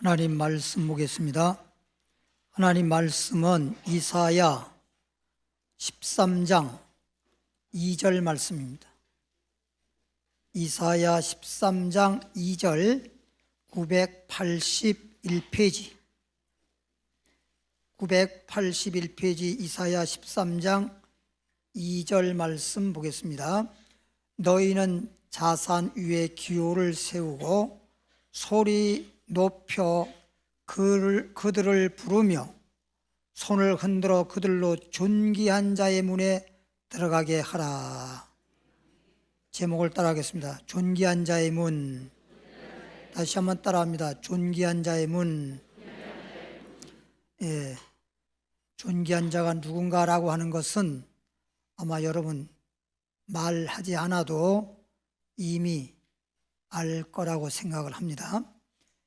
하나님 말씀 보겠습니다. 하나님 말씀은 이사야 13장 2절 말씀입니다. 이사야 13장 2절 981페이지 981페이지 이사야 13장 2절 말씀 보겠습니다. 너희는 자산 위에 기호를 세우고 소리 높여 그들을 부르며 손을 흔들어 그들로 존귀한 자의 문에 들어가게 하라. 제목을 따라하겠습니다. 존귀한 자의 문. 다시 한번 따라합니다. 존귀한 자의 문. 예, 존귀한 자가 누군가라고 하는 것은 아마 여러분 말하지 않아도 이미 알 거라고 생각을 합니다.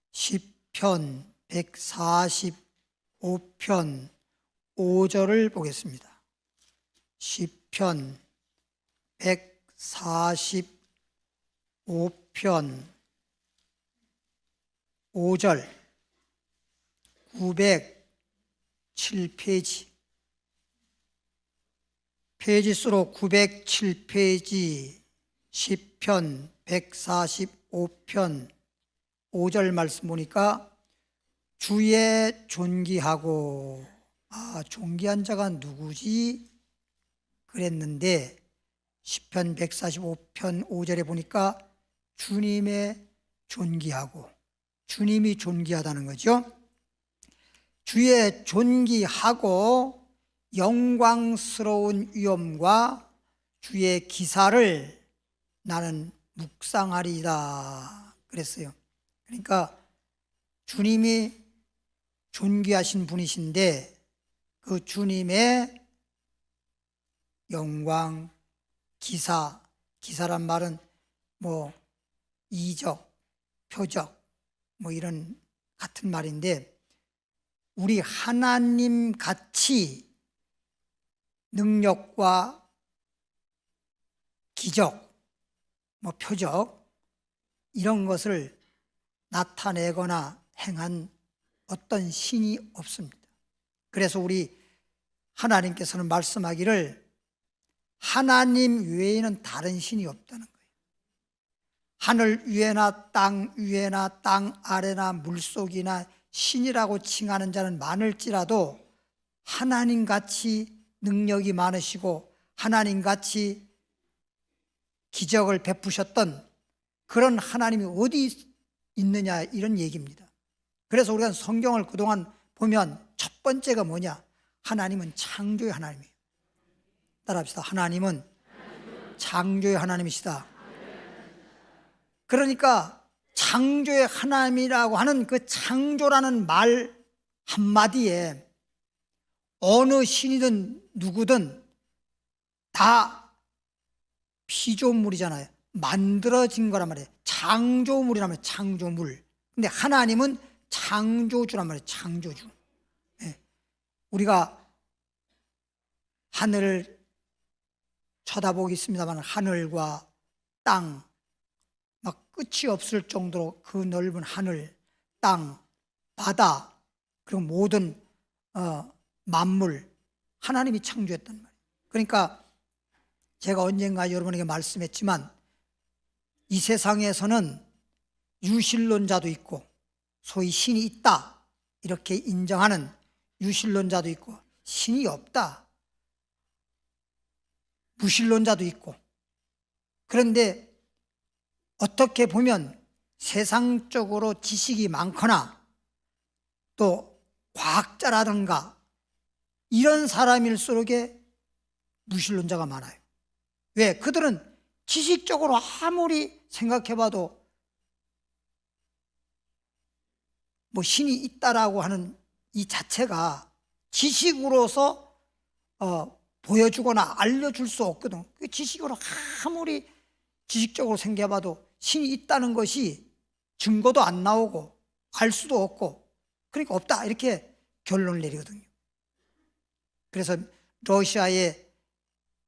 시편 145편 5절을 보겠습니다. 시편 145편 5절 907페이지 페이지 수로 907페이지 시편 145편 5절 말씀 보니까 주의 존귀하고 존귀한 자가 누구지? 그랬는데 시편 145편 5절에 보니까 주님의 존귀하고 주님이 존귀하다는 거죠. 주의 존귀하고 영광스러운 위엄과 주의 기사를 나는 묵상하리이다 그랬어요. 그러니까 주님이 존귀하신 분이신데 그 주님의 영광, 기사란 말은 뭐 이적, 표적 뭐 이런 같은 말인데 우리 하나님 같이 능력과 기적, 뭐 표적 이런 것을 나타내거나 행한 어떤 신이 없습니다. 그래서 우리 하나님께서는 말씀하기를 하나님 외에는 다른 신이 없다는 거예요. 하늘 위에나 땅 위에나 땅 아래나 물속이나 신이라고 칭하는 자는 많을지라도 하나님같이 능력이 많으시고 하나님같이 기적을 베푸셨던 그런 하나님이 어디 있느냐 이런 얘기입니다. 그래서 우리가 성경을 그동안 보면 첫 번째가 뭐냐? 하나님은 창조의 하나님이에요. 따라합시다. 하나님은 창조의 하나님이시다. 그러니까 창조의 하나님이라고 하는 그 창조라는 말 한마디에 어느 신이든 누구든 다 피조물이잖아요. 만들어진 거란 말이에요. 창조물이란 말이에요. 창조물. 근데 하나님은 창조주란 말이에요. 창조주. 네. 우리가 하늘을 쳐다보겠습니다만 하늘과 땅, 막 끝이 없을 정도로 그 넓은 하늘, 땅, 바다, 그리고 모든 만물 하나님이 창조했단 말이에요. 그러니까 제가 언젠가 여러분에게 말씀했지만 이 세상에서는 유실론자도 있고 소위 신이 있다 이렇게 인정하는 유실론자도 있고 신이 없다 무신론자도 있고 그런데 어떻게 보면 세상적으로 지식이 많거나 또 과학자라든가 이런 사람일수록에 무신론자가 많아요. 왜? 그들은 지식적으로 아무리 생각해봐도 뭐 신이 있다라고 하는 이 자체가 지식으로서 보여주거나 알려줄 수 없거든. 그 지식으로 아무리 지식적으로 생각해봐도 신이 있다는 것이 증거도 안 나오고 알 수도 없고 그러니까 없다 이렇게 결론을 내리거든요. 그래서 러시아의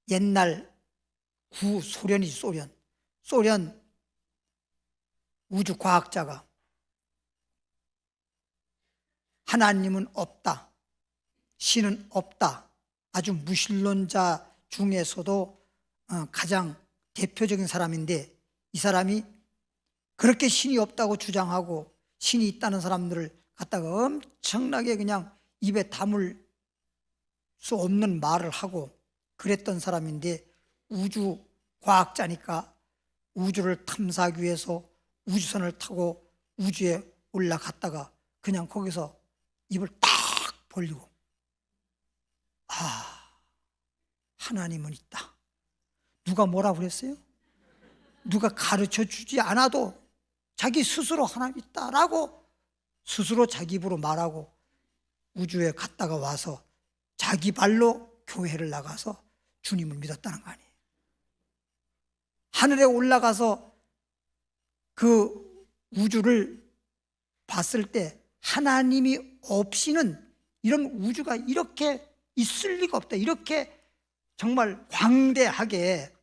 옛날 구소련이지 소련 우주과학자가 하나님은 없다, 신은 없다, 아주 무신론자 중에서도 가장 대표적인 사람인데, 이 사람이 그렇게 신이 없다고 주장하고 신이 있다는 사람들을 갖다가 엄청나게 그냥 입에 담을 수 없는 말을 하고 그랬던 사람인데, 우주 과학자니까 우주를 탐사하기 위해서 우주선을 타고 우주에 올라갔다가 그냥 거기서 입을 딱 벌리고, 하나님은 있다. 누가 뭐라고 그랬어요? 누가 가르쳐 주지 않아도 자기 스스로 하나님 있다라고 스스로 자기 입으로 말하고 우주에 갔다가 와서 자기 발로 교회를 나가서 주님을 믿었다는 거 아니에요. 하늘에 올라가서 그 우주를 봤을 때 하나님이 없이는 이런 우주가 이렇게 있을 리가 없다. 이렇게 정말 광대하게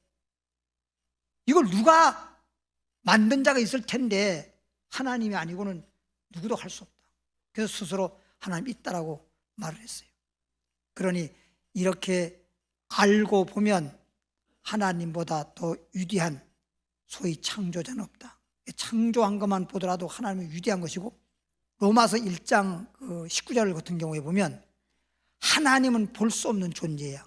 이걸 누가 만든 자가 있을 텐데 하나님이 아니고는 누구도 할 수 없다. 그래서 스스로 하나님 있다라고 말을 했어요. 그러니 이렇게 알고 보면 하나님보다 더 위대한 소위 창조자는 없다. 창조한 것만 보더라도 하나님은 위대한 것이고, 로마서 1장 19절 같은 경우에 보면 하나님은 볼 수 없는 존재야.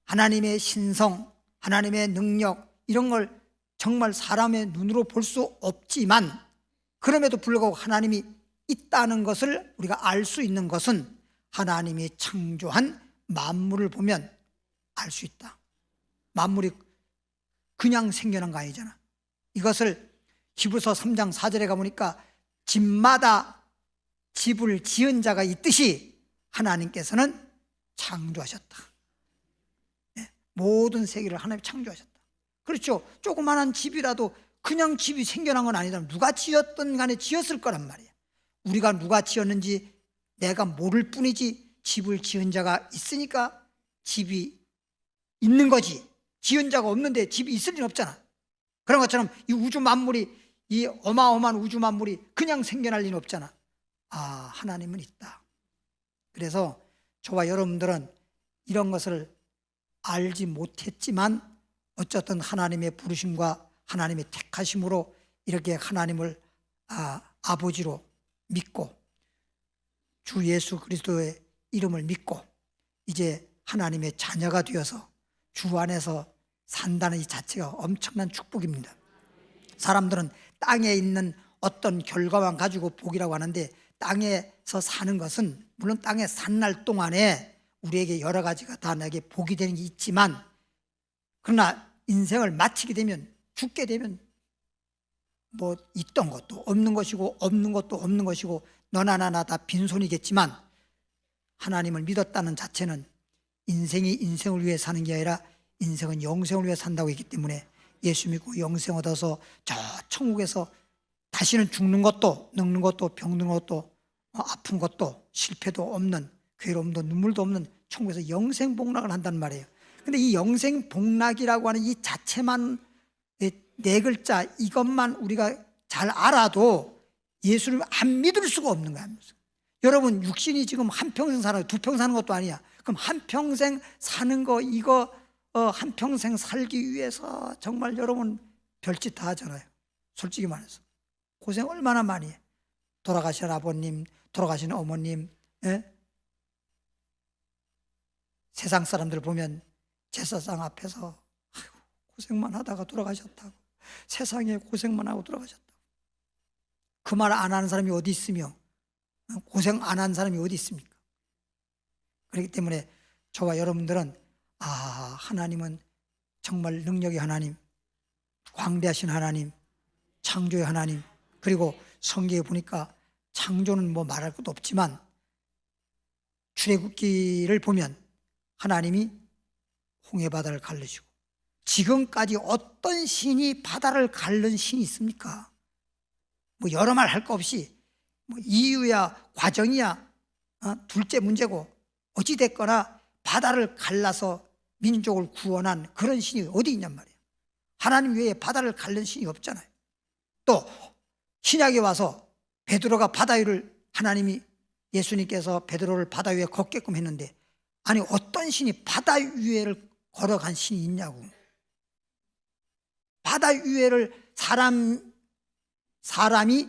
하나님의 신성, 하나님의 능력, 이런 걸 정말 사람의 눈으로 볼 수 없지만 그럼에도 불구하고 하나님이 있다는 것을 우리가 알 수 있는 것은 하나님이 창조한 만물을 보면 알 수 있다. 만물이 그냥 생겨난 거 아니잖아. 이것을 히브리서 3장 4절에 가보니까 집마다 집을 지은 자가 있듯이 하나님께서는 창조하셨다. 모든 세계를 하나님이 창조하셨다. 그렇죠. 조그마한 집이라도 그냥 집이 생겨난 건 아니다. 누가 지었든 간에 지었을 거란 말이야. 우리가 누가 지었는지 내가 모를 뿐이지 집을 지은 자가 있으니까 집이 있는 거지. 지은 자가 없는데 집이 있을 리는 없잖아. 그런 것처럼 이 우주 만물이, 이 어마어마한 우주 만물이 그냥 생겨날 리는 없잖아. 하나님은 있다. 그래서 저와 여러분들은 이런 것을 알지 못했지만 어쨌든 하나님의 부르심과 하나님의 택하심으로 이렇게 하나님을 아버지로 믿고 주 예수 그리스도의 이름을 믿고 이제 하나님의 자녀가 되어서 주 안에서 산다는 이 자체가 엄청난 축복입니다. 사람들은 땅에 있는 어떤 결과만 가지고 복이라고 하는데, 땅에서 사는 것은 물론 땅에 산 날 동안에 우리에게 여러 가지가 다 내게 복이 되는 게 있지만, 그러나 인생을 마치게 되면, 죽게 되면 뭐 있던 것도 없는 것이고 없는 것도 없는 것이고 너나 나나 다 빈손이겠지만, 하나님을 믿었다는 자체는 인생이 인생을 위해 사는 게 아니라 인생은 영생을 위해 산다고 했기 때문에 예수 믿고 영생 얻어서 저 천국에서 다시는 죽는 것도 늙는 것도 병든 것도 아픈 것도 실패도 없는, 괴로움도 눈물도 없는 천국에서 영생 복락을 한단 말이에요. 근데 이 영생 복락이라고 하는 이 자체만, 네 글자 이것만 우리가 잘 알아도 예수를 안 믿을 수가 없는 거야. 여러분 육신이 지금 한평생 살아요. 2평 사는 것도 아니야. 그럼 한평생 사는 거, 이거 한평생 살기 위해서 정말 여러분 별짓 다 하잖아요. 솔직히 말해서 고생 얼마나 많이 해. 돌아가신 아버님, 돌아가신 어머님, 세상 사람들 보면 제사상 앞에서 아이고, 고생만 하다가 돌아가셨다고, 세상에 고생만 하고 돌아가셨다고. 그 말 안 하는 사람이 어디 있으며 고생 안 한 사람이 어디 있습니까? 그렇기 때문에 저와 여러분들은 하나님은 정말 능력의 하나님, 광대하신 하나님, 창조의 하나님, 그리고 성경에 보니까 창조는 뭐 말할 것도 없지만 출애굽기를 보면 하나님이 홍해바다를 가르시고, 지금까지 어떤 신이 바다를 가른 신이 있습니까? 뭐 여러 말 할 거 없이 뭐 이유야 과정이야 둘째 문제고, 어찌됐거나 바다를 갈라서 민족을 구원한 그런 신이 어디 있냔 말이에요. 하나님 외에 바다를 가른 신이 없잖아요. 또 신약에 와서 베드로가 바다 위를 하나님이 예수님께서 베드로를 바다 위에 걷게끔 했는데, 아니 어떤 신이 바다 위에를 걸어간 신이 있냐고. 바다 위에를 사람이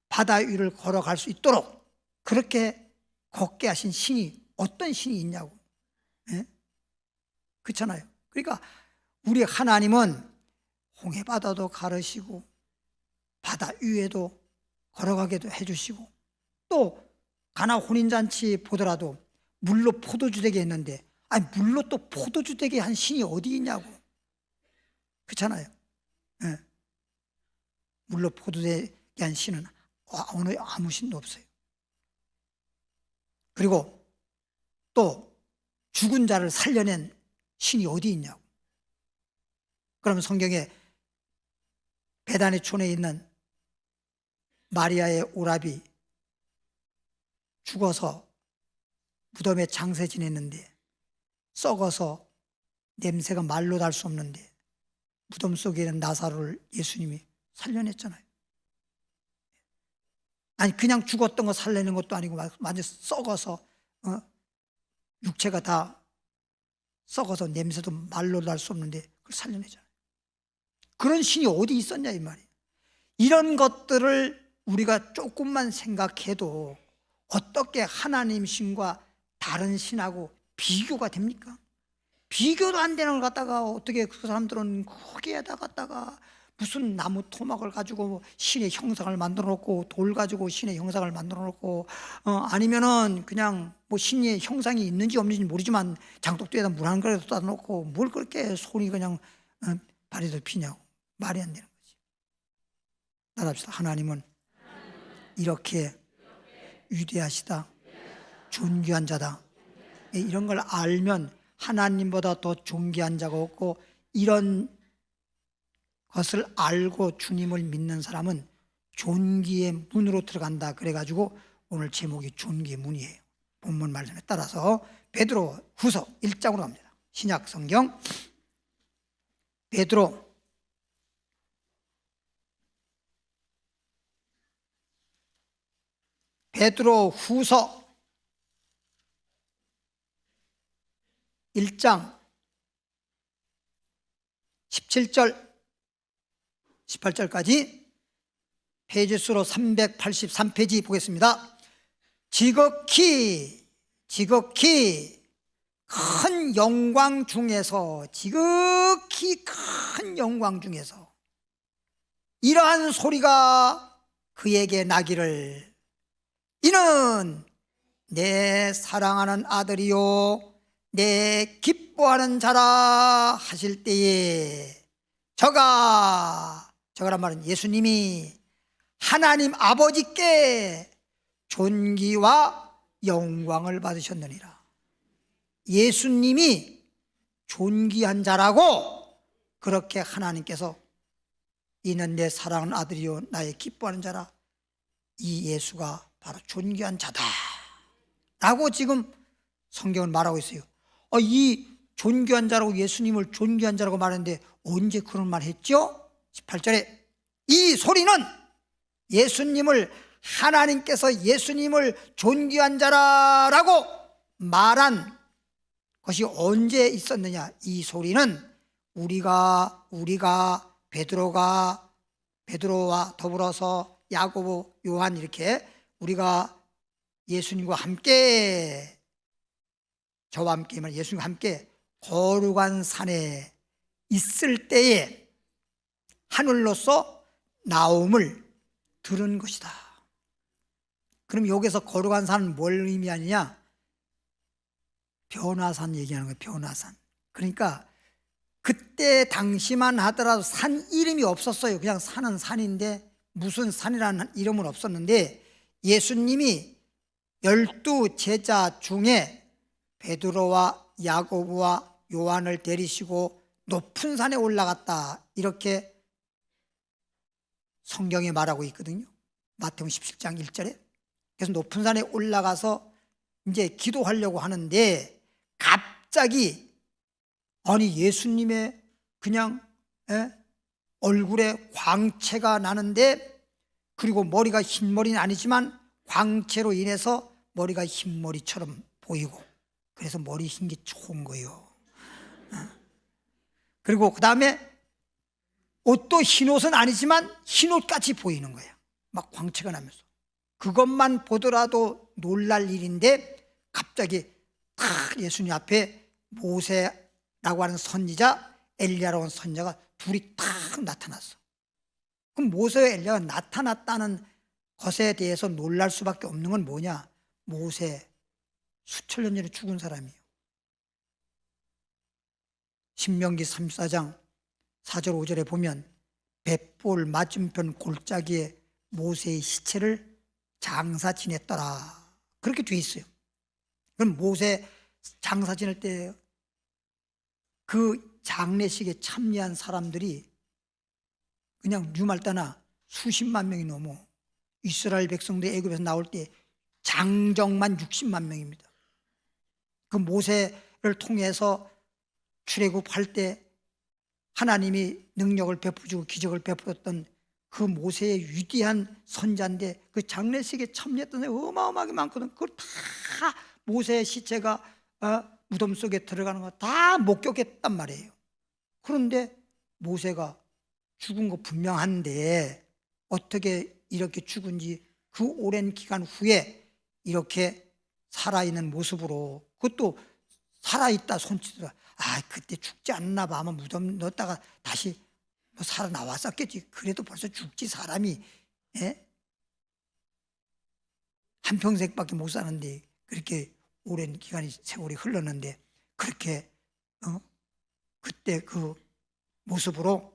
바다 위를 걸어갈 수 있도록 그렇게 걷게 하신 신이 어떤 신이 있냐고. 예? 그렇잖아요. 그러니까 우리 하나님은 홍해바다도 가르시고 바다 위에도 걸어가게도 해주시고, 또 가나 혼인잔치 보더라도 물로 포도주 되게 했는데, 아니 물로 또 포도주 되게 한 신이 어디 있냐고. 그렇잖아요. 예. 물로 포도주 되게 한 신은 어느 아무 신도 없어요. 그리고 또 죽은 자를 살려낸 신이 어디 있냐고. 그러면 성경에 베다니 촌에 있는 마리아의 오라비 죽어서 무덤에 장세 지냈는데 썩어서 냄새가 말로 달 수 없는데 무덤 속에 있는 나사로를 예수님이 살려냈잖아요. 아니 그냥 죽었던 거 살려낸 것도 아니고 완전 썩어서 육체가 다 썩어서 냄새도 말로 날 수 없는데 그걸 살려내잖아요. 그런 신이 어디 있었냐 이 말이에요. 이런 것들을 우리가 조금만 생각해도 어떻게 하나님 신과 다른 신하고 비교가 됩니까? 비교도 안 되는 걸 갖다가 어떻게 그 사람들은 거기에다 갖다가 무슨 나무 토막을 가지고 신의 형상을 만들어 놓고, 돌 가지고 신의 형상을 만들어 놓고, 아니면은 그냥 뭐 신의 형상이 있는지 없는지 모르지만 장독대에다 물 한 그릇 쏟아 놓고 뭘 그렇게 손이 그냥 발에도 피냐고. 말이 안 되는 거지. 따라합시다. 하나님은 이렇게 위대하시다, 존귀한 자다. 이런 걸 알면 하나님보다 더 존귀한 자가 없고, 이런 것을 알고 주님을 믿는 사람은 존귀의 문으로 들어간다. 그래가지고 오늘 제목이 존귀의 문이에요. 본문 말씀에 따라서 베드로 후서 1장으로 갑니다. 신약 성경 베드로 후서 1장 17절 18절까지 페이지 수로 383페이지 보겠습니다. 지극히 큰 영광 중에서, 지극히 큰 영광 중에서 이러한 소리가 그에게 나기를, 이는 내 사랑하는 아들이요 내 기뻐하는 자라 하실 때에, 저가란 말은 예수님이 하나님 아버지께 존귀와 영광을 받으셨느니라. 예수님이 존귀한 자라고 그렇게 하나님께서, 이는 내 사랑하는 아들이요 나의 기뻐하는 자라, 이 예수가 바로 존귀한 자다 라고 지금 성경은 말하고 있어요. 이 존귀한 자라고, 예수님을 존귀한 자라고 말하는데 언제 그런 말 했죠? 18절에 이 소리는 예수님을, 하나님께서 예수님을 존귀한 자라고 말한 것이 언제 있었느냐. 이 소리는 우리가 베드로와 더불어서 야고보, 요한 이렇게 우리가 예수님과 함께, 저와 함께, 예수님과 함께 거룩한 산에 있을 때에 하늘로서 나옴을 들은 것이다. 그럼 여기서 거룩한 산은 뭘 의미하느냐? 변화산 얘기하는 거예요. 변화산. 그러니까 그때 당시만 하더라도 산 이름이 없었어요. 그냥 산은 산인데 무슨 산이라는 이름은 없었는데, 예수님이 12 제자 중에 베드로와 야고보와 요한을 데리시고 높은 산에 올라갔다, 이렇게 성경에 말하고 있거든요. 마태복음 17장 1절에. 그래서 높은 산에 올라가서 이제 기도하려고 하는데 갑자기, 아니 예수님의 그냥 얼굴에 광채가 나는데, 그리고 머리가 흰 머리는 아니지만 광채로 인해서 머리가 흰머리처럼 보이고, 그래서 머리 흰 게 좋은 거예요. 그리고 그 다음에 옷도 흰옷은 아니지만 흰옷같이 보이는 거예요. 막 광채가 나면서. 그것만 보더라도 놀랄 일인데 갑자기 탁 예수님 앞에 모세라고 하는 선지자, 엘리야라고 하는 선지자가 둘이 탁 나타났어. 그럼 모세와 엘리야가 나타났다는 것에 대해서 놀랄 수밖에 없는 건 뭐냐? 모세 수천 년 전에 죽은 사람이에요. 신명기 34장 4절 5절에 보면 벳볼 맞은편 골짜기에 모세의 시체를 장사 지냈더라, 그렇게 돼 있어요. 그럼 모세 장사 지낼 때 그 장례식에 참여한 사람들이 그냥 뉴말따나 수십만 명이 넘어. 이스라엘 백성들이 애굽에서 나올 때 장정만 60만 명입니다. 그 모세를 통해서 출애굽할 때 하나님이 능력을 베푸시고 기적을 베풀었던 그 모세의 위대한 선자인데 그 장례식에 참여했던 사람이 어마어마하게 많거든. 그걸 다 모세의 시체가 무덤 속에 들어가는 거 다 목격했단 말이에요. 그런데 모세가 죽은 거 분명한데 어떻게 이렇게 죽은지 그 오랜 기간 후에 이렇게 살아있는 모습으로, 그것도 살아있다 손치더라. 그때 죽지 않나 봐. 아마 무덤 넣었다가 다시 뭐 살아나왔었겠지. 그래도 벌써 죽지 사람이. 한평생밖에 못 사는데 그렇게 오랜 기간이 세월이 흘렀는데 그렇게 그때 그 모습으로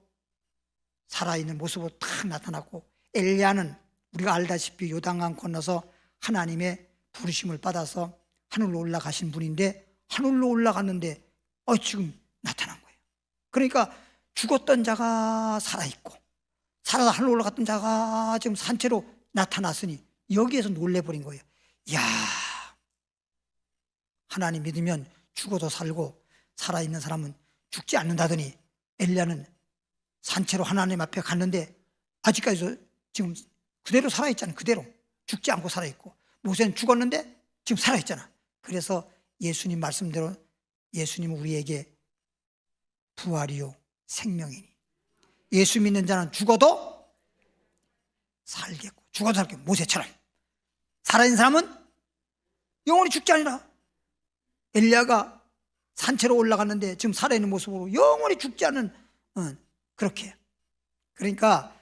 살아있는 모습으로 딱 나타났고, 엘리야는 우리가 알다시피 요단강 건너서 하나님의 부르심을 받아서 하늘로 올라가신 분인데 하늘로 올라갔는데 지금 나타난 거예요. 그러니까 죽었던 자가 살아있고 살아서 하늘로 올라갔던 자가 지금 산채로 나타났으니 여기에서 놀래버린 거예요. 이야, 하나님 믿으면 죽어도 살고 살아있는 사람은 죽지 않는다더니 엘리야는 산채로 하나님 앞에 갔는데 아직까지도 지금 그대로 살아있잖아요. 그대로 죽지 않고 살아있고, 모세는 죽었는데 지금 살아있잖아. 그래서 예수님 말씀대로 예수님은 우리에게 부활이요 생명이니 예수 믿는 자는 죽어도 살겠고, 죽어도 살겠고, 모세처럼 살아있는 사람은 영원히 죽지 아니라. 엘리야가 산채로 올라갔는데 지금 살아있는 모습으로 영원히 죽지 않은, 그렇게. 그러니까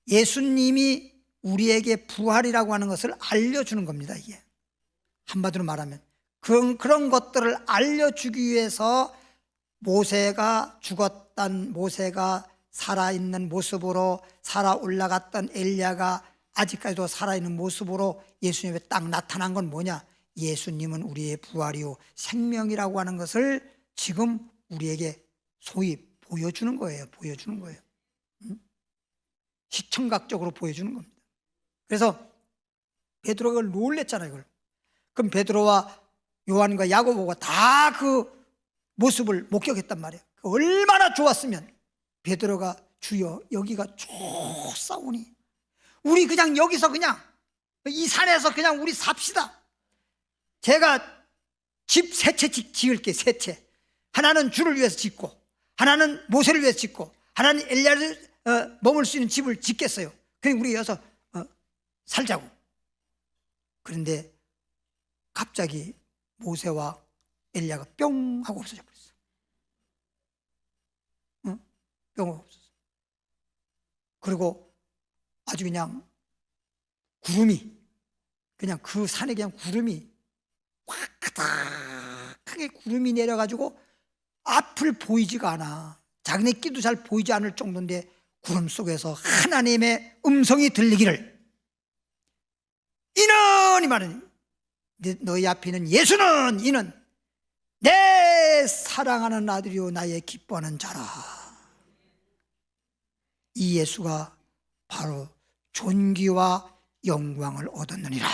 예수님이 우리에게 부활이라고 하는 것을 알려주는 겁니다. 이게 한마디로 말하면 그런 것들을 알려주기 위해서 모세가 죽었던, 모세가 살아있는 모습으로 살아 올라갔던 엘리야가 아직까지도 살아있는 모습으로 예수님에 딱 나타난 건 뭐냐? 예수님은 우리의 부활이요 생명이라고 하는 것을 지금 우리에게 소위 보여주는 거예요. 보여주는 거예요. 시청각적으로 보여주는 겁니다. 그래서 베드로가 그걸 놀랬잖아요. 이걸. 그럼 베드로와 요한과 야고보가 다 그 모습을 목격했단 말이에요. 얼마나 좋았으면 베드로가 주여 여기가 좋사오니 우리 그냥 여기서 그냥 이 산에서 그냥 우리 삽시다. 제가 집 세 채 지을게. 세 채. 하나는 주를 위해서 짓고 하나는 모세를 위해서 짓고 하나는 엘리야를 머물 수 있는 집을 짓겠어요. 그냥 우리 여기서 살자고. 그런데 갑자기 모세와 엘리야가 뿅 하고 없어져 버렸어. 뿅 하고 없어졌어. 그리고 아주 그냥 구름이, 그냥 그 산에 그냥 구름이 확 가득하게 구름이 내려가지고 앞을 보이지가 않아. 자기네 끼도 잘 보이지 않을 정도인데 구름 속에서 하나님의 음성이 들리기를, 이는, 이 말은 너희 앞에 있는 예수는, 이는 내 사랑하는 아들이요 나의 기뻐하는 자라. 이 예수가 바로 존귀와 영광을 얻었느니라.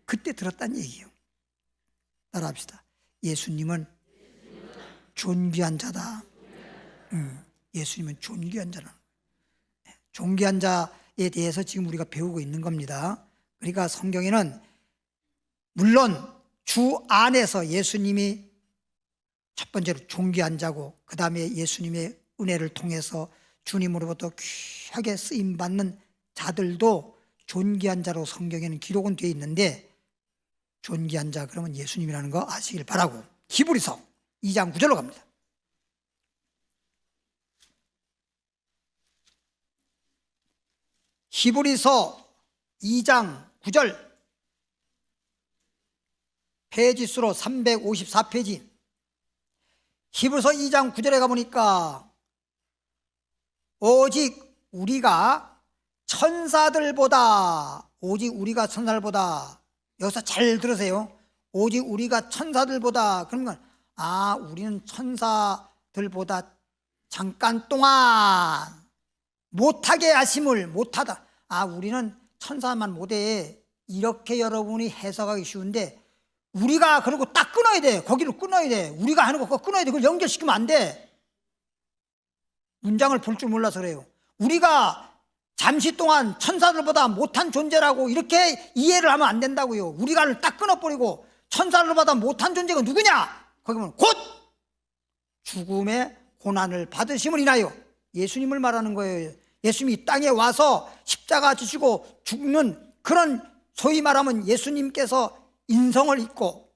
그때 들었다는 얘기예요. 따라합시다. 예수님은 존귀한 자다. 예수님은 존귀한 자라. 존귀한 자에 대해서 지금 우리가 배우고 있는 겁니다. 그러니까 성경에는 물론 주 안에서 예수님이 첫 번째로 존귀한 자고, 그 다음에 예수님의 은혜를 통해서 주님으로부터 귀하게 쓰임받는 자들도 존귀한 자로 성경에는 기록은 되어 있는데, 존귀한 자 그러면 예수님이라는 거 아시길 바라고, 히브리서 2장 9절로 갑니다. 히브리서 2장 9절, 페이지수로 354페이지. 히브리서 2장 9절에 가보니까 오직 우리가 천사들보다, 여기서 잘 들으세요. 오직 우리가 천사들보다, 그러면 우리는 천사들보다 잠깐 동안 못하게 하심을, 못하다, 우리는 천사만 못해, 이렇게 여러분이 해석하기 쉬운데, 우리가 그러고 딱 끊어야 돼. 거기를 끊어야 돼. 우리가 하는 거 그거 끊어야 돼. 그걸 연결시키면 안 돼. 문장을 볼 줄 몰라서 그래요. 우리가 잠시 동안 천사들보다 못한 존재라고 이렇게 이해를 하면 안 된다고요. 우리가를 딱 끊어버리고 천사들보다 못한 존재가 누구냐? 거기 보면 곧 죽음의 고난을 받으심을 인하여, 예수님을 말하는 거예요. 예수님이 이 땅에 와서 십자가 지시고 죽는 그런, 소위 말하면 예수님께서 인성을 입고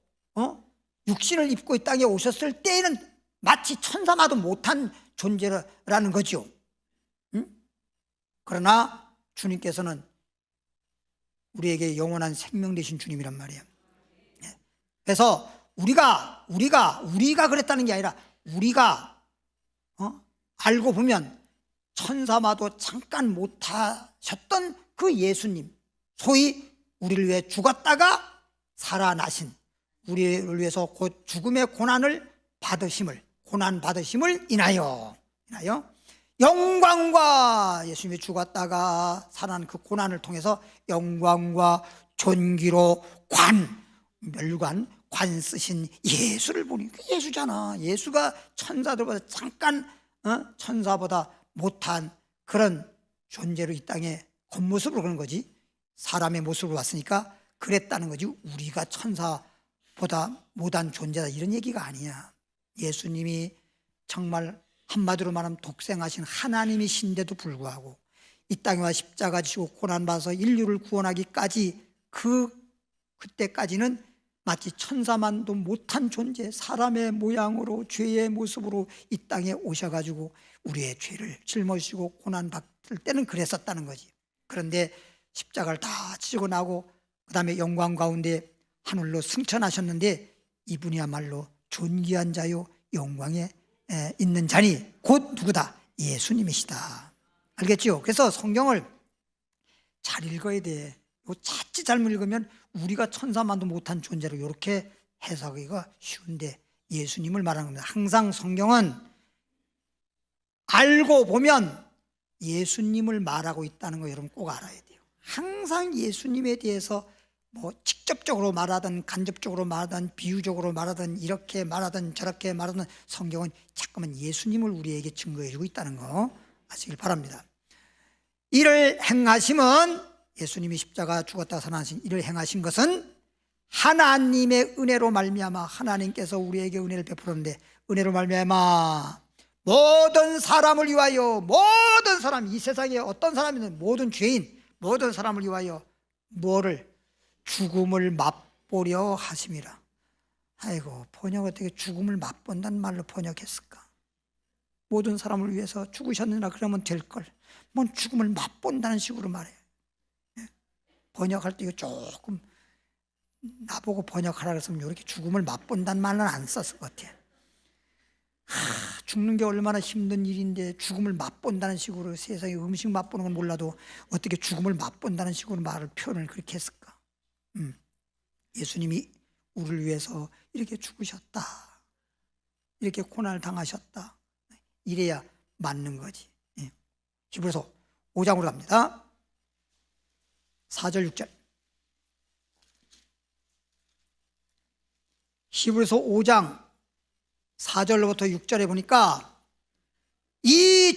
육신을 입고 이 땅에 오셨을 때에는 마치 천사마도 못한 존재라는 거죠. 그러나 주님께서는 우리에게 영원한 생명 되신 주님이란 말이에요. 그래서 우리가 그랬다는 게 아니라, 우리가 알고 보면 천사마도 잠깐 못하셨던 그 예수님, 소위 우리를 위해 죽었다가 살아나신, 우리를 위해서 곧 죽음의 고난 받으심을 인하여 영광과, 예수님이 죽었다가 살아난 그 고난을 통해서 영광과 존귀로 멸관 쓰신 예수를 보니, 그 예수잖아. 예수가 천사들보다 잠깐 천사보다 못한 그런 존재로 이 땅에 겉모습으로 그런 거지, 사람의 모습으로 왔으니까 그랬다는 거지, 우리가 천사보다 못한 존재다 이런 얘기가 아니야. 예수님이 정말 한마디로 말하면 독생하신 하나님이신데도 불구하고 이 땅에 와 십자가 지시고 고난받아서 인류를 구원하기까지, 그때까지는 마치 천사만도 못한 존재, 사람의 모양으로 죄의 모습으로 이 땅에 오셔가지고 우리의 죄를 짊어지시고 고난받을 때는 그랬었다는 거지. 그런데 십자가를 다 지고 나고 그 다음에 영광 가운데 하늘로 승천하셨는데, 이분이야말로 존귀한 자요 영광에 있는 자니 곧 누구다? 예수님이시다. 알겠죠? 그래서 성경을 잘 읽어야 돼. 자칫 잘못 읽으면 우리가 천사만도 못한 존재로 이렇게 해석하기가 쉬운데, 예수님을 말하는 겁니다. 항상 성경은 알고 보면 예수님을 말하고 있다는 거 여러분 꼭 알아야 돼요. 항상 예수님에 대해서 직접적으로 말하든 간접적으로 말하든 비유적으로 말하든 이렇게 말하든 저렇게 말하든 성경은 자꾸만 예수님을 우리에게 증거해 주고 있다는 거 아시길 바랍니다. 이를 행하심은, 예수님이 십자가 죽었다 살아나신 이를 행하신 것은 하나님의 은혜로 말미암아, 하나님께서 우리에게 은혜를 베풀었는데, 은혜로 말미암아 모든 사람을 위하여, 모든 사람, 이 세상에 어떤 사람이든 모든 죄인, 모든 사람을 위하여 뭐를? 죽음을 맛보려 하심이라. 아이고, 번역 어떻게 죽음을 맛본다는 말로 번역했을까? 모든 사람을 위해서 죽으셨느라 그러면 될걸, 뭔 죽음을 맛본다는 식으로 말해요. 번역할 때 이거 조금, 나보고 번역하라 그랬으면 이렇게 죽음을 맛본다는 말은 안 썼을 것 같아. 죽는 게 얼마나 힘든 일인데 죽음을 맛본다는 식으로, 세상에 음식 맛보는 건 몰라도 어떻게 죽음을 맛본다는 식으로 표현을 그렇게 했을까? 예수님이 우리를 위해서 이렇게 죽으셨다, 이렇게 고난을 당하셨다, 이래야 맞는 거지. 히브리서 5장으로 갑니다. 4절 6절. 히브리서 5장 4절로부터 6절에 보니까 이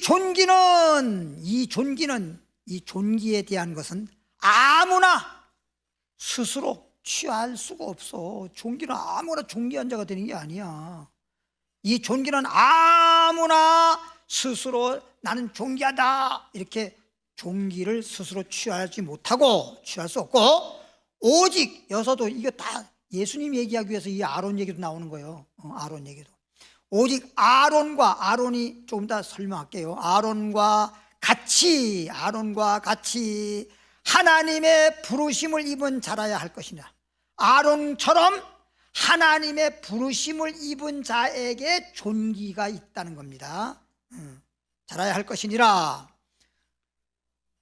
존귀에 대한 것은 아무나 스스로 취할 수가 없어. 종기는 아무나 종기한 자가 되는 게 아니야. 이 종기는 아무나 스스로 나는 종기하다 이렇게 종기를 스스로 취하지 못하고, 취할 수 없고, 오직 여기서도 이거 다 예수님 얘기하기 위해서 이 아론 얘기도 나오는 거예요. 아론 얘기도. 오직 아론이 조금 더 설명할게요. 아론과 같이 하나님의 부르심을 입은 자라야 할 것이냐. 아론처럼 하나님의 부르심을 입은 자에게 존귀가 있다는 겁니다. 자라야 할 것이니라.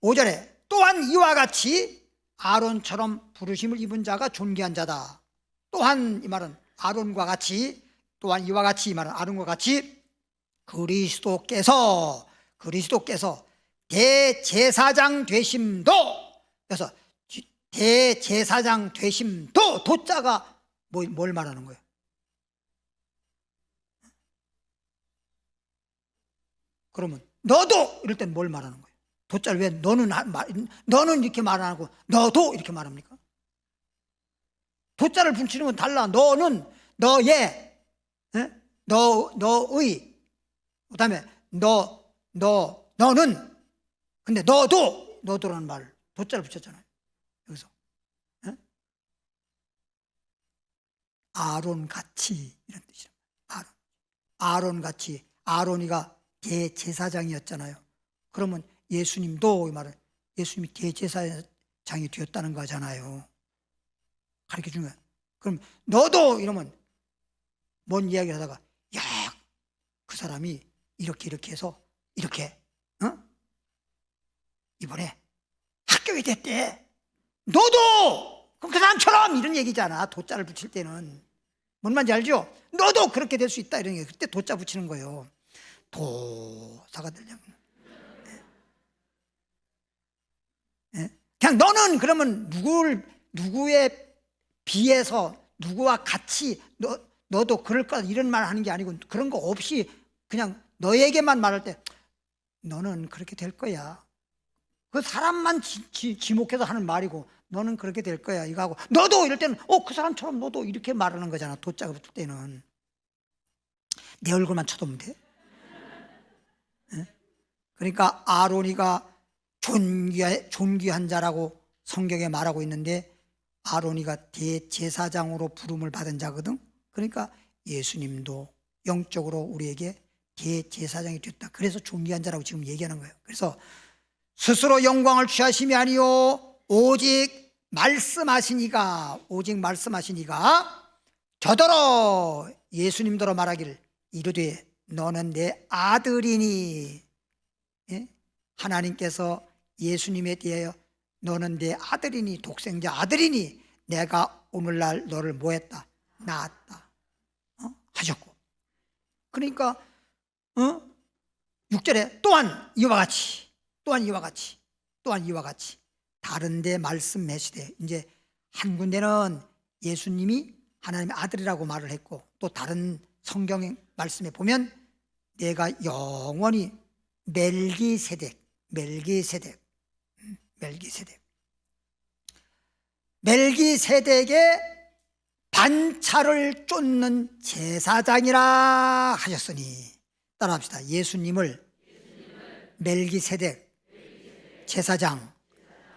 5절에 또한 이와 같이 아론처럼 부르심을 입은 자가 존귀한 자다. 또한 이 말은 아론과 같이, 또한 이와 같이, 이 말은 아론과 같이 그리스도께서 대제사장 되심도, 그래서 대제사장 되심도, 도자가 뭘 말하는 거예요? 그러면 너도 이럴 땐 뭘 말하는 거예요? 도자를 왜 너는 이렇게 말 안 하고 너도 이렇게 말합니까? 도자를 붙이는 건 달라. 너는, 너의, 너의, 그 다음에 너는, 근데 너도라는 말 도자를 붙였잖아요. 여기서 아론같이 이런 뜻이에요. 아론같이. 아론이가 대제사장이었잖아요. 그러면 예수님도, 이 말은 예수님이 대제사장이 되었다는 거잖아요. 가르쳐준 거야. 그럼 너도 이러면 뭔 이야기를 하다가, 야, 그 사람이 이렇게 해서 이렇게 이번에 합격이 됐대. 너도 그럼 그 사람처럼, 이런 얘기잖아. 도자를 붙일 때는. 뭔 말인지 알죠? 너도 그렇게 될 수 있다, 이런 얘기. 그때 도자 붙이는 거예요. 도사가 되려면. 그냥 너는 그러면 누구에 비해서, 누구와 같이 너도 그럴 거다 이런 말 하는 게 아니고, 그런 거 없이 그냥 너에게만 말할 때 너는 그렇게 될 거야. 그 사람만 지목해서 하는 말이고, 너는 그렇게 될 거야 이거 하고, 너도 이럴 때는 그 사람처럼 너도 이렇게 말하는 거잖아. 도자가 붙을 때는 내 얼굴만 쳐다보면 돼. 그러니까 아론이가 존귀한 자라고 성경에 말하고 있는데, 아론이가 대제사장으로 부름을 받은 자거든. 그러니까 예수님도 영적으로 우리에게 대제사장이 됐다. 그래서 존귀한 자라고 지금 얘기하는 거예요. 그래서 스스로 영광을 취하심이 아니요 오직 말씀하시니가 저더러 예수님더러 말하기를 이르되 너는 내 아들이니. 하나님께서 예수님에 대하여 너는 내 아들이니, 독생자 아들이니 내가 오늘날 너를 뭐했다? 낳았다 하셨고, 그러니까 6절에 또한 이와 같이 다른 데 말씀하시되, 이제 한 군데는 예수님이 하나님의 아들이라고 말을 했고, 또 다른 성경 말씀에 보면 내가 영원히 멜기세덱의 반차를 쫓는 제사장이라 하셨으니, 따라합시다. 예수님을 멜기세덱 제사장,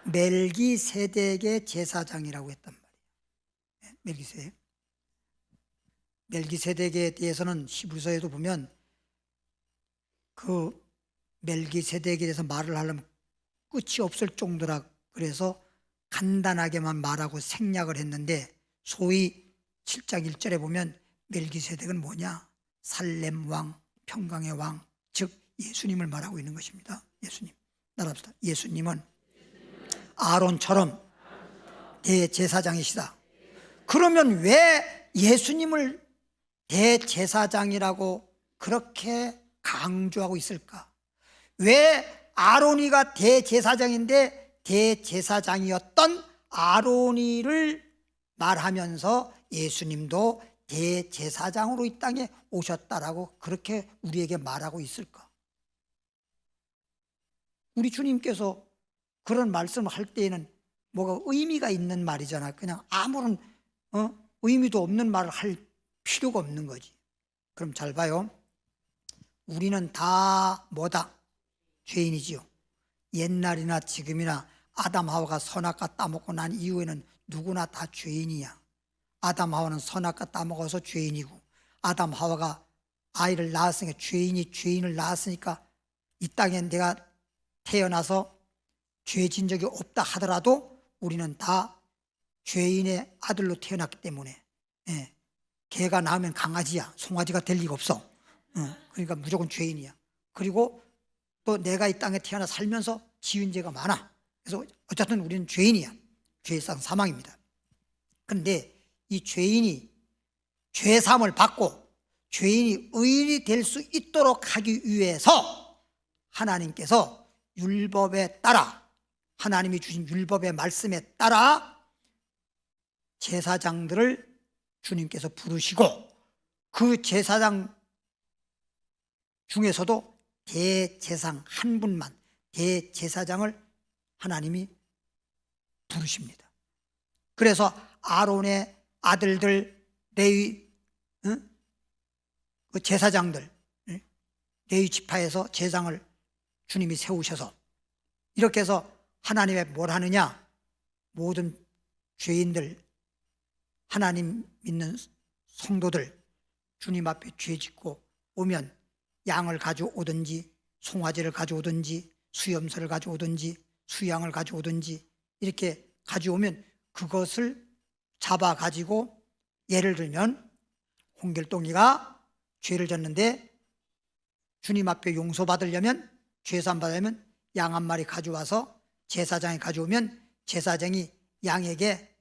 멜기세덱의 제사장이라고 했단 말이에요. 멜기세덱에 대해서는 히브리서에도 보면 그 멜기세덱에 대해서 말을 하려면 끝이 없을 정도라, 그래서 간단하게만 말하고 생략을 했는데, 소위 7장 1절에 보면 멜기세덱은 뭐냐? 살렘 왕, 평강의 왕, 즉 예수님을 말하고 있는 것입니다. 예수님. 따라합시다. 예수님은 아론처럼 대제사장이시다. 그러면 왜 예수님을 대제사장이라고 그렇게 강조하고 있을까? 왜 아론이가 대제사장인데 대제사장이었던 아론이를 말하면서 예수님도 대제사장으로 이 땅에 오셨다라고 그렇게 우리에게 말하고 있을까? 우리 주님께서 그런 말씀을 할 때에는 뭐가 의미가 있는 말이잖아. 그냥 아무런 의미도 없는 말을 할 필요가 없는 거지. 그럼 잘 봐요. 우리는 다 뭐다? 죄인이지요. 옛날이나 지금이나 아담 하와가 선악과 따먹고 난 이후에는 누구나 다 죄인이야. 아담 하와는 선악과 따먹어서 죄인이고, 아담 하와가 아이를 낳았으니까 죄인을 낳았으니까 이 땅에 내가 태어나서 죄진 적이 없다 하더라도 우리는 다 죄인의 아들로 태어났기 때문에, 개가 낳으면 강아지야. 송아지가 될 리가 없어. 그러니까 무조건 죄인이야. 그리고 또 내가 이 땅에 태어나 살면서 지은 죄가 많아. 그래서 어쨌든 우리는 죄인이야. 죄상 사망입니다. 그런데 이 죄인이 죄사함을 받고 죄인이 의인이 될 수 있도록 하기 위해서 하나님께서 율법에 따라, 하나님이 주신 율법의 말씀에 따라 제사장들을 주님께서 부르시고, 그 제사장 중에서도 대제사장 한 분만, 대제사장을 하나님이 부르십니다. 그래서 아론의 아들들 레위, 그 제사장들, 레위 지파에서 제사장을 주님이 세우셔서, 이렇게 해서 하나님의 뭘 하느냐? 모든 죄인들, 하나님 믿는 성도들 주님 앞에 죄 짓고 오면 양을 가져오든지 송아지를 가져오든지 수염소를 가져오든지 수양을 가져오든지 이렇게 가져오면 그것을 잡아가지고, 예를 들면 홍길동이가 죄를 졌는데 주님 앞에 용서받으려면, 죄사함 받으려면 양 한 마리 가져와서 제사장이 가져오면 제사장이 양에게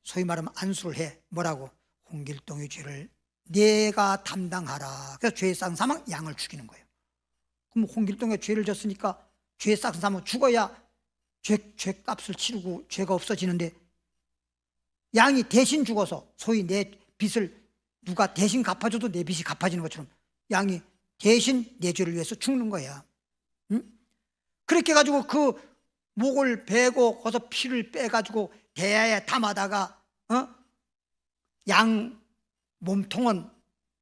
소위 말하면 안수를 해. 뭐라고? 홍길동의 죄를 내가 담당하라. 그래서 죄상 사망 양을 죽이는 거예요. 그럼 홍길동의 죄를 졌으니까 죄상 사망 죽어야 죄값을 치르고 죄가 없어지는데, 양이 대신 죽어서 소위 내 빚을 누가 대신 갚아줘도 내 빚이 갚아지는 것처럼 양이 대신 내 죄를 위해서 죽는 거야. 그렇게 해가지고 그 목을 베고 거기서 피를 빼가지고 대야에 담아다가 양 몸통은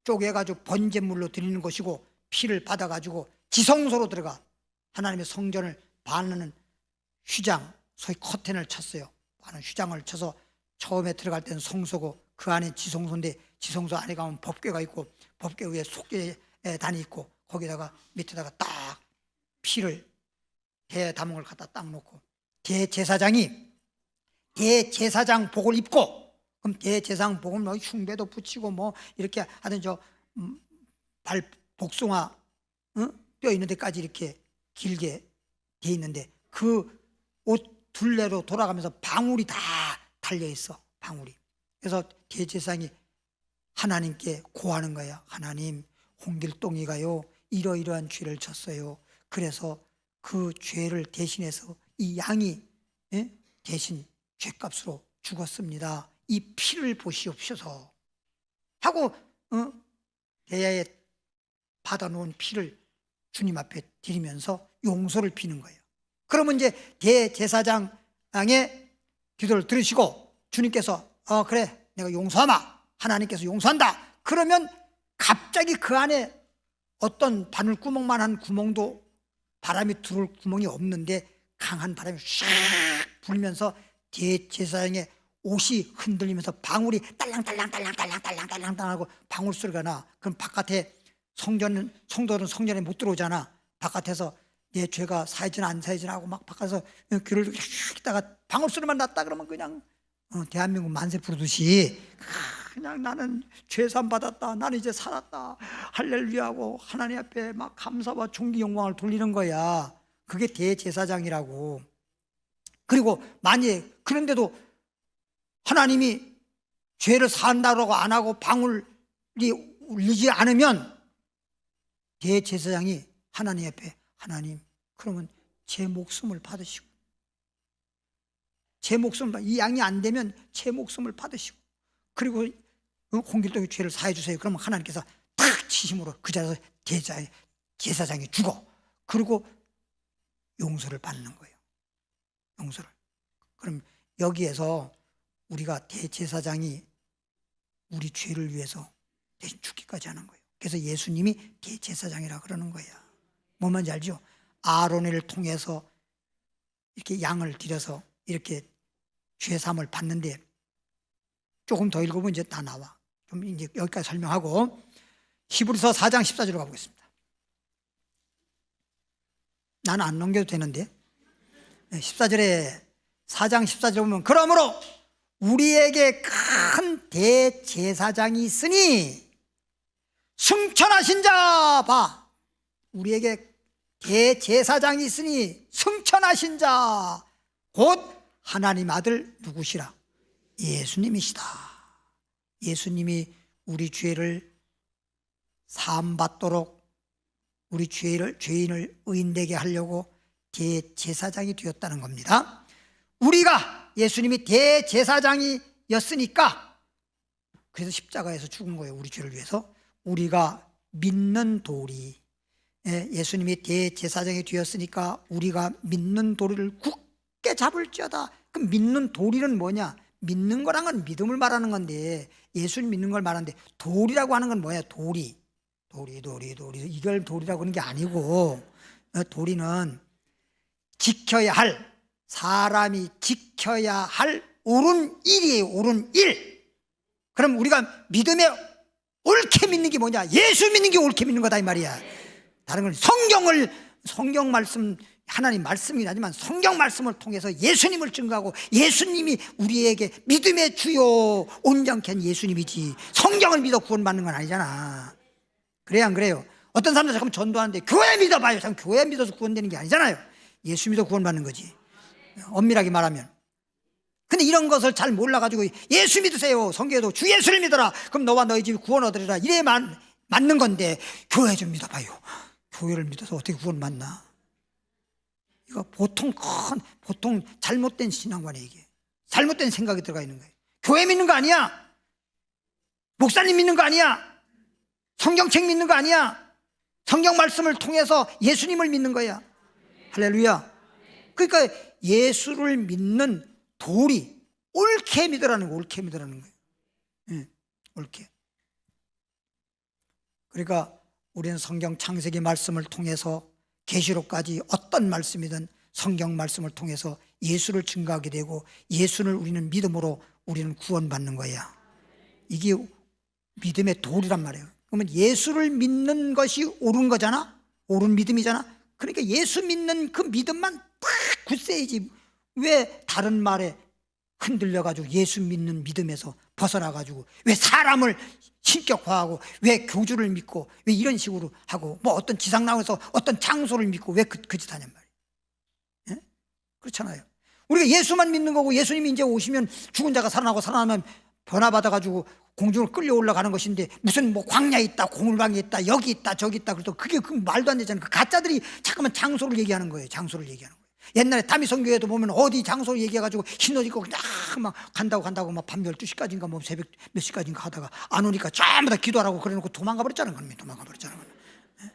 쪼개가지고 번제물로 드리는 것이고, 피를 받아가지고 지성소로 들어가 하나님의 성전을 바르는 휘장, 소위 커튼을 쳤어요. 바른 휘장을 쳐서 처음에 들어갈 때는 성소고 그 안에 지성소인데, 지성소 안에 가면 법궤가 있고 법궤 위에 속죄단이 있고 거기다가 밑에다가 딱 피를 대담은 걸 갖다 딱 놓고 대제사장이 대제사장 복을 입고, 그럼 대제사장 복은 뭐 흉배도 붙이고 뭐 이렇게 하든 발 복숭아 뼈 있는 데까지 이렇게 길게 돼 있는데 그 옷 둘레로 돌아가면서 방울이 다 달려 있어. 방울이. 그래서 대제사장이 하나님께 고하는 거야. 하나님, 홍길동이가요 이러이러한 죄를 졌어요. 그래서 그 죄를 대신해서 이 양이 대신 죄값으로 죽었습니다. 이 피를 보시옵소서 하고 대야에 받아놓은 피를 주님 앞에 드리면서 용서를 비는 거예요. 그러면 이제 대제사장의 기도를 들으시고 주님께서 그래 내가 용서하마, 하나님께서 용서한다. 그러면 갑자기 그 안에 어떤 바늘구멍만한 구멍도 바람이 들어올 구멍이 없는데 강한 바람이 샥 불면서 대제사장의 옷이 흔들리면서 방울이 딸랑딸랑딸랑딸랑딸랑딸랑 하고 방울 소리가 나. 그럼 바깥에 성도는 성전에 못 들어오잖아. 바깥에서 내 죄가 사해지나 안 사해지나 하고 막 바깥에서 귀를 휙 있다가 방울 소리만 났다 그러면 그냥 대한민국 만세 부르듯이 그냥 나는 죄산 받았다, 나는 이제 살았다, 할렐루야 하고 하나님 앞에 막 감사와 존귀 영광을 돌리는 거야. 그게 대제사장이라고. 그리고 만약에 그런데도 하나님이 죄를 사한다고 안 하고 방울이 울리지 않으면 대제사장이 하나님 앞에, 하나님 그러면 제 목숨을 받으시고, 제 목숨을, 이 양이 안 되면 제 목숨을 받으시고, 그리고 홍길동의 죄를 사해 주세요. 그러면 하나님께서 탁 치심으로 그 자리에서 제사장이 죽어. 그리고 용서를 받는 거예요. 용서를. 그럼 여기에서 우리가 대제사장이 우리 죄를 위해서 대신 죽기까지 하는 거예요. 그래서 예수님이 대제사장이라 그러는 거야. 뭔 말인지 알죠? 아론을 통해서 이렇게 양을 드려서 이렇게 죄 사함을 받는데, 조금 더 읽어보면 이제 다 나와. 좀 이제 여기까지 설명하고 히브리서 4장 14절로 가보겠습니다. 나는 안 넘겨도 되는데 14절에 4장 14절에 보면 그러므로 우리에게 큰 대제사장이 있으니 승천하신 자 봐. 우리에게 대제사장이 있으니 승천하신 자 곧 하나님 아들 누구시라? 예수님이시다. 예수님이 우리 죄를 사함받도록 우리 죄인을 의인되게 하려고 대제사장이 되었다는 겁니다. 우리가 예수님이 대제사장이었으니까 그래서 십자가에서 죽은 거예요. 우리 죄를 위해서. 우리가 믿는 도리, 예수님이 대제사장이 되었으니까 우리가 믿는 도리를 굳게 잡을지어다. 그럼 믿는 도리는 뭐냐? 믿는 거란 건 믿음을 말하는 건데, 예수님 믿는 걸 말하는데 도리라고 하는 건 뭐야? 도리. 이걸 도리라고 하는 게 아니고, 도리는 지켜야 할, 사람이 지켜야 할 옳은 일이에요. 옳은 일. 그럼 우리가 믿음에 옳게 믿는 게 뭐냐? 예수 믿는 게 옳게 믿는 거다 이 말이야. 다른 건 성경 말씀, 하나님 말씀이긴 하지만 성경 말씀을 통해서 예수님을 증거하고, 예수님이 우리에게 믿음의 주요 온전케 한 예수님이지, 성경을 믿어 구원받는 건 아니잖아. 그래요 안 그래요? 어떤 사람들 잠깐 전도하는데 교회 믿어봐요. 잠깐 교회 믿어서 구원되는 게 아니잖아요. 예수 믿어 구원받는 거지, 엄밀하게 말하면. 근데 이런 것을 잘 몰라가지고 예수 믿으세요. 성경에도 주 예수를 믿어라. 그럼 너와 너희 집이 구원 얻으리라. 이래 맞는 건데, 교회 좀 믿어봐요. 교회를 믿어서 어떻게 구원받나? 이거 보통 잘못된 신앙관이에요. 이게 잘못된 생각이 들어가 있는 거예요. 교회 믿는 거 아니야. 목사님 믿는 거 아니야. 성경책 믿는 거 아니야. 성경 말씀을 통해서 예수님을 믿는 거야. 할렐루야. 그러니까 예수를 믿는 도리, 옳게 믿으라는 거, 옳게 믿으라는 거예요. 옳게. 그러니까 우리는 성경 창세기 말씀을 통해서 계시록까지 어떤 말씀이든 성경 말씀을 통해서 예수를 증거하게 되고, 예수를 우리는 믿음으로 우리는 구원받는 거야. 이게 믿음의 도리란 말이에요. 그러면 예수를 믿는 것이 옳은 거잖아. 옳은 믿음이잖아. 그러니까 예수 믿는 그 믿음만 딱 굳세야지. 왜 다른 말에 흔들려가지고 예수 믿는 믿음에서 벗어나가지고 왜 사람을 신격화하고, 왜 교주를 믿고, 왜 이런 식으로 하고, 뭐 어떤 지상나라에서 어떤 장소를 믿고 왜 그 짓 하냔 말이에요. 예? 그렇잖아요. 우리가 예수만 믿는 거고, 예수님이 이제 오시면 죽은 자가 살아나고, 살아나면 변화받아가지고 공중으로 끌려 올라가는 것인데, 무슨 뭐 광야에 있다, 고물방에 있다, 여기 있다, 저기 있다, 그래도 그게 그 말도 안 되잖아요. 그 가짜들이 잠깐만 장소를 얘기하는 거예요. 장소를 얘기하는 거예요. 옛날에 다미성교회도 보면 어디 장소를 얘기해가지고 흰옷 입고 막 간다고 막 밤 12시까지인가 뭐 새벽 몇 시까지인가 하다가 안 오니까 전부 다 기도하라고 그래놓고 도망가 버렸잖아요. 예?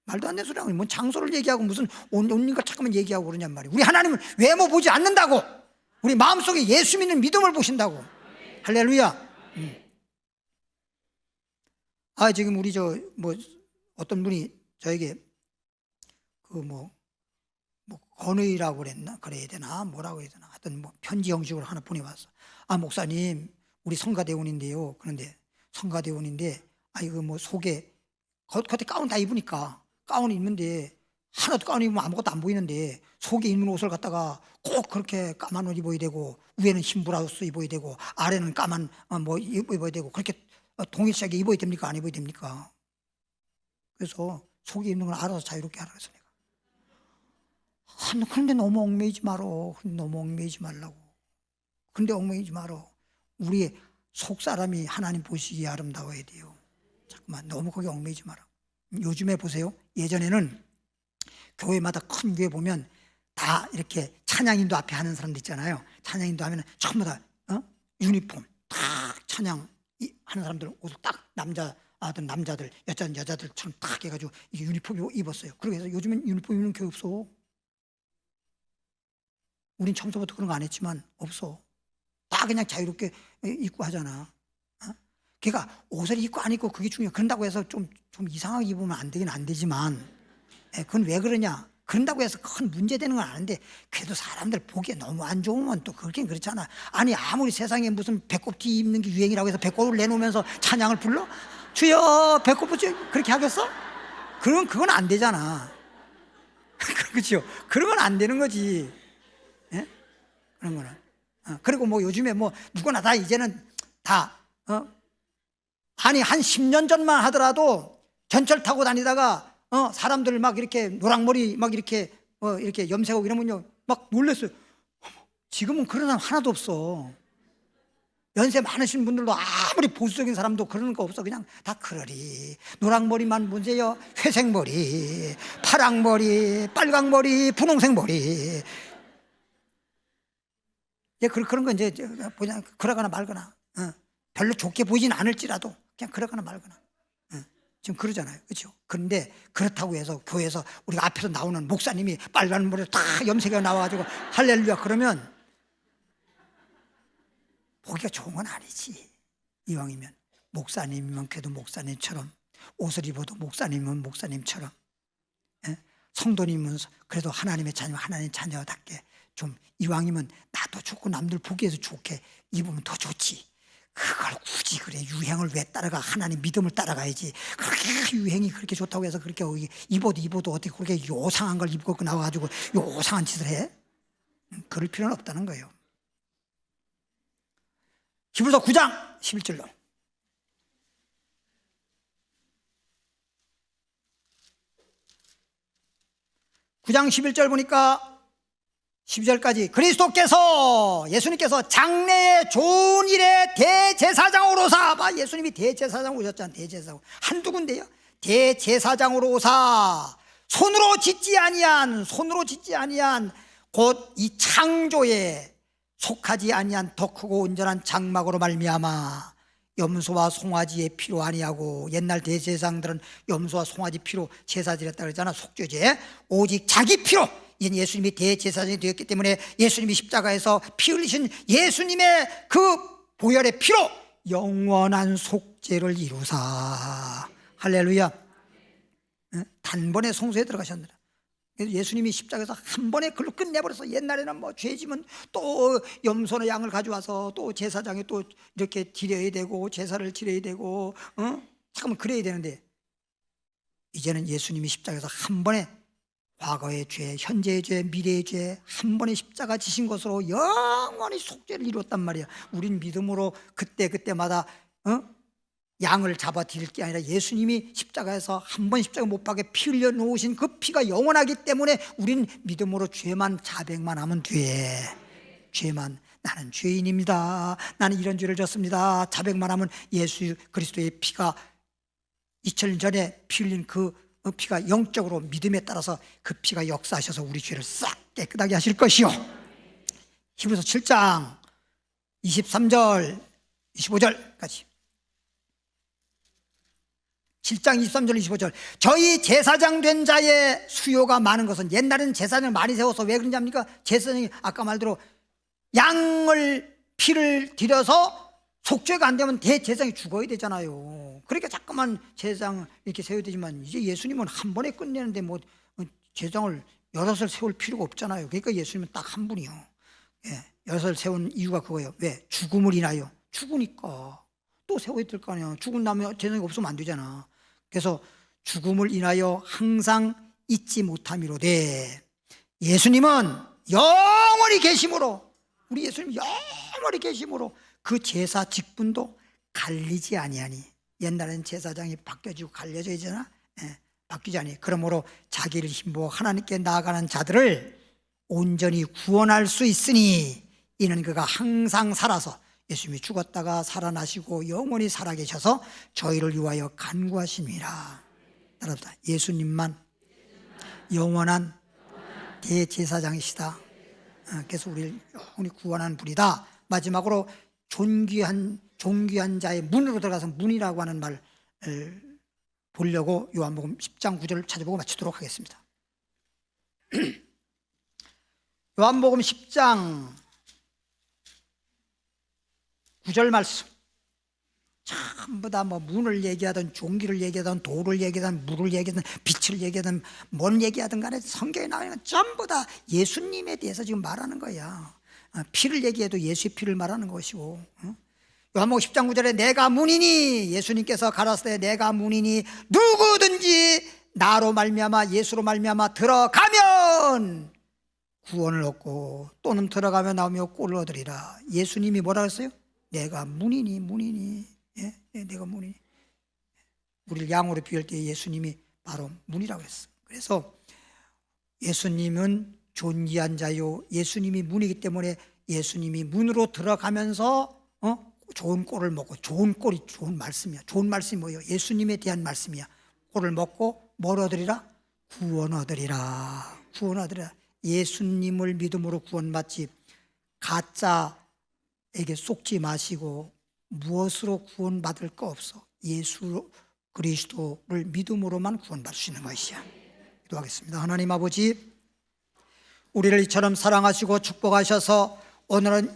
말도 안 되는 소리 하고, 뭔 장소를 얘기하고 무슨 옷 입고 잠깐만 얘기하고 그러냔 말이에요. 우리 하나님은 외모 보지 않는다고. 우리 마음속에 예수 믿는 믿음을 보신다고. 할렐루야. 지금 우리 어떤 분이 저에게 건의라고 그래야 되나 뭐라고 해야 되나, 하여튼 편지 형식으로 하나 보내왔어. 목사님, 우리 성가대원인데요. 그런데 성가대원인데 이거 속에 겉에 가운 다 입으니까, 가운 입는데 하나도 가운 입으면 아무것도 안 보이는데, 속에 입는 옷을 갖다가 꼭 그렇게 까만 옷 입어야 되고, 위에는 흰 브라우스 입어야 되고, 아래는 까만 입어야 되고, 그렇게 동일시하게 입어야 됩니까? 안 입어야 됩니까? 그래서 속에 입는 걸 알아서 자유롭게 하라 그랬어. 그런데 너무 얽매이지 말어. 너무 얽매이지 말라고. 그런데 얽매이지 말어. 우리 속 사람이 하나님 보시기에 아름다워야 돼요. 잠깐만, 너무 거기 얽매이지 마라. 요즘에 보세요. 예전에는 교회마다 큰 교회 보면 다 이렇게 찬양인도 앞에 하는 사람들 있잖아요. 찬양인도 하면 전부 다 유니폼 딱 찬양 하는 사람들 옷을 딱 남자들 여자들처럼 딱 해가지고 유니폼 입었어요. 그래서 요즘엔 유니폼 입는 교회 없어. 우린 청소부터 그런 거 안 했지만 없어. 다 그냥 자유롭게 입고 하잖아. 그러니까 옷을 입고 안 입고 그게 중요해. 그런다고 해서 좀 이상하게 입으면 안 되긴 안 되지만, 그건 왜 그러냐? 그런다고 해서 큰 문제되는 건 아는데, 그래도 사람들 보기에 너무 안 좋으면 또 그렇긴 그렇잖아. 아니, 아무리 세상에 무슨 배꼽티 입는 게 유행이라고 해서 배꼽을 내놓으면서 찬양을 불러? 주여 배꼽 붙여 그렇게 하겠어? 그건 안 되잖아. 그렇죠? 그런 건 안 되는 거지. 예? 그런 거는. 그리고 뭐 요즘에 뭐 누구나 다 이제는 다 아니 한 10년 전만 하더라도 전철 타고 다니다가 사람들 막 이렇게 노랑머리 막 이렇게 이렇게 염색하고 이러면요 막 놀랐어요. 지금은 그런 사람 하나도 없어. 연세 많으신 분들도 아무리 보수적인 사람도 그러는 거 없어. 그냥 다 그러리. 노랑머리만 문제요. 회색머리, 파랑머리, 빨강머리, 분홍색머리. 그런 거 이제 그냥 그러거나 말거나. 별로 좋게 보이진 않을지라도 그냥 그러거나 말거나. 지금 그러잖아요. 그렇죠? 그런데 그렇다고 해서 교회에서 우리가 앞에서 나오는 목사님이 빨간 머리를 다 염색해 나와가지고 할렐루야 그러면 보기가 좋은 건 아니지. 이왕이면 목사님이면 그래도 목사님처럼, 옷을 입어도 목사님이면 목사님처럼, 성도님은 그래도 하나님의 자녀, 하나님 자녀답게 좀 이왕이면 나도 좋고 남들 보기에도 좋게 입으면 더 좋지. 그걸 굳이 그래 유행을 왜 따라가? 하나님 믿음을 따라가야지. 그렇게 유행이 그렇게 좋다고 해서 그렇게 입어도 어떻게 그렇게 요상한 걸 입고 나와가지고 요상한 짓을 해? 그럴 필요는 없다는 거예요. 히브리서 9장 11절로. 9장 11절 보니까 12절까지 그리스도께서 예수님께서 장래의 좋은 일의 대제사장으로 오사. 예수님이 대제사장으로 오셨잖아요. 대제사장 한두 군데요. 대제사장으로 오사 손으로 짓지 아니한 곧 이 창조에 속하지 아니한 더 크고 온전한 장막으로 말미암아 염소와 송아지의 피로 아니하고, 옛날 대제사장들은 염소와 송아지 피로 제사 드렸다 그랬잖아. 속죄제. 오직 자기 피로, 이제 예수님이 대제사장이 되었기 때문에 예수님이 십자가에서 피 흘리신 예수님의 그 보혈의 피로 영원한 속죄를 이루사. 할렐루야. 단번에 성소에 들어가셨느라. 그래서 예수님이 십자가에서 한 번에 그걸로 끝내버려서, 옛날에는 뭐 죄지면 또 염소나 양을 가져와서 또 제사장이 또 이렇게 드려야 되고 제사를 드려야 되고 잠깐만 그래야 되는데, 이제는 예수님이 십자가에서 한 번에 과거의 죄, 현재의 죄, 미래의 죄 한 번에 십자가 지신 것으로 영원히 속죄를 이루었단 말이야. 우린 믿음으로 그때마다 양을 잡아 드릴 게 아니라 예수님이 십자가에서 한 번 십자가 못 박에 피 흘려 놓으신 그 피가 영원하기 때문에 우린 믿음으로 죄만 자백만 하면 돼. 죄만, 나는 죄인입니다, 나는 이런 죄를 졌습니다, 자백만 하면 예수 그리스도의 피가 2000년 전에 피 흘린 그 피가 영적으로 믿음에 따라서 그 피가 역사하셔서 우리 죄를 싹 깨끗하게 하실 것이요. 히브리서 7장 23절 25절까지. 7장 23절 25절. 저희 제사장 된 자의 수요가 많은 것은, 옛날에는 제사장을 많이 세워서 왜 그런지 압니까? 제사장이 아까 말대로 양을 피를 들여서 속죄가 안 되면 대제사장이 죽어야 되잖아요. 그러니까 자꾸만 제사장 이렇게 세워야 되지만, 이제 예수님은 한 번에 끝내는데 뭐 제사장을 여럿을 세울 필요가 없잖아요. 그러니까 예수님은 딱 한 분이요. 여럿을 세운 이유가 그거예요. 왜? 죽음을 인하여. 죽으니까 또 세워야 될 거 아니야. 죽은 다음에 제사장이 없으면 안 되잖아. 그래서 죽음을 인하여 항상 잊지 못함이로되, 예수님은 영원히 계심으로, 우리 예수님 영원히 계심으로 그 제사 직분도 갈리지 아니하니. 옛날에는 제사장이 바뀌어지고 갈려져 있잖아. 바뀌지 아니. 그러므로 자기를 힘보어 하나님께 나아가는 자들을 온전히 구원할 수 있으니, 이는 그가 항상 살아서, 예수님이 죽었다가 살아나시고 영원히 살아계셔서 저희를 위하여 간구하심이라. 따라합시다. 예수님만 영원한 대제사장이시다. 그래서 우리를 영원히 구원하는 분이다. 마지막으로 존귀한 자의 문으로 들어가서 문이라고 하는 말을 보려고 요한복음 10장 9절을 찾아보고 마치도록 하겠습니다. 요한복음 10장 9절 말씀. 전부 다 뭐 문을 얘기하든 종기를 얘기하든 돌을 얘기하든 물을 얘기하든 빛을 얘기하든 뭔 얘기하든 간에 성경에 나오는 건 전부 다 예수님에 대해서 지금 말하는 거야. 피를 얘기해도 예수의 피를 말하는 것이고. 요한복음 10장 9절에 내가 문이니, 예수님께서 가라사대 내가 문이니 누구든지 나로 말미암아 예수로 말미암아 들어가면 구원을 얻고 또는 들어가며 나오며 꼴을 얻으리라. 예수님이 뭐라 그랬어요? 내가 문이니. 예? 내가 문이니. 우리를 양으로 비울 때 예수님이 바로 문이라고 했어. 그래서 예수님은 존귀한 자요, 예수님이 문이기 때문에 예수님이 문으로 들어가면서 좋은 꼴을 먹고, 좋은 꼴이 좋은 말씀이야. 좋은 말씀이 뭐예요? 예수님에 대한 말씀이야. 꼴을 먹고 뭘 얻으리라? 구원 얻으리라. 구원 얻으리라. 예수님을 믿음으로 구원받지 가짜에게 속지 마시고 무엇으로 구원받을 거 없어. 예수 그리스도를 믿음으로만 구원받을 수 있는 것이야. 기도하겠습니다. 하나님 아버지, 우리를 이처럼 사랑하시고 축복하셔서 오늘은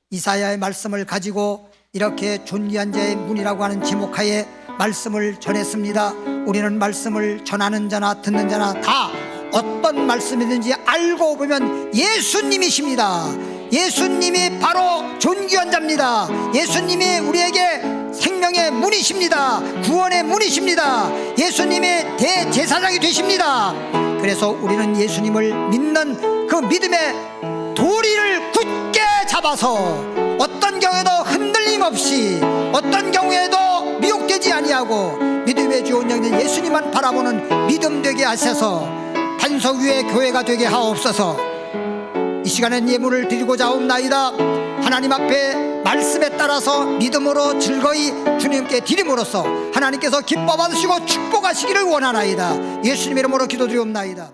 이사야의 말씀을 가지고 이렇게 존귀한 자의 문이라고 하는 제목하에 말씀을 전했습니다. 우리는 말씀을 전하는 자나 듣는 자나 다 어떤 말씀이든지 알고 보면 예수님이십니다. 예수님이 바로 존귀한 자입니다. 예수님이 우리에게 생명의 문이십니다. 구원의 문이십니다. 예수님의 대제사장이 되십니다. 그래서 우리는 예수님을 믿는 그 믿음의 도리를 굳게 잡아서 어떤 경우에도 흔들림 없이, 어떤 경우에도 미혹되지 아니하고 믿음의 주 온전히 예수님만 바라보는 믿음 되게 하셔서 반석 위의 교회가 되게 하옵소서. 이 시간엔 예물을 드리고자 하옵나이다. 하나님 앞에 말씀에 따라서 믿음으로 즐거이 주님께 드림으로써 하나님께서 기뻐 받으시고 축복하시기를 원하나이다. 예수님 이름으로 기도드리옵나이다.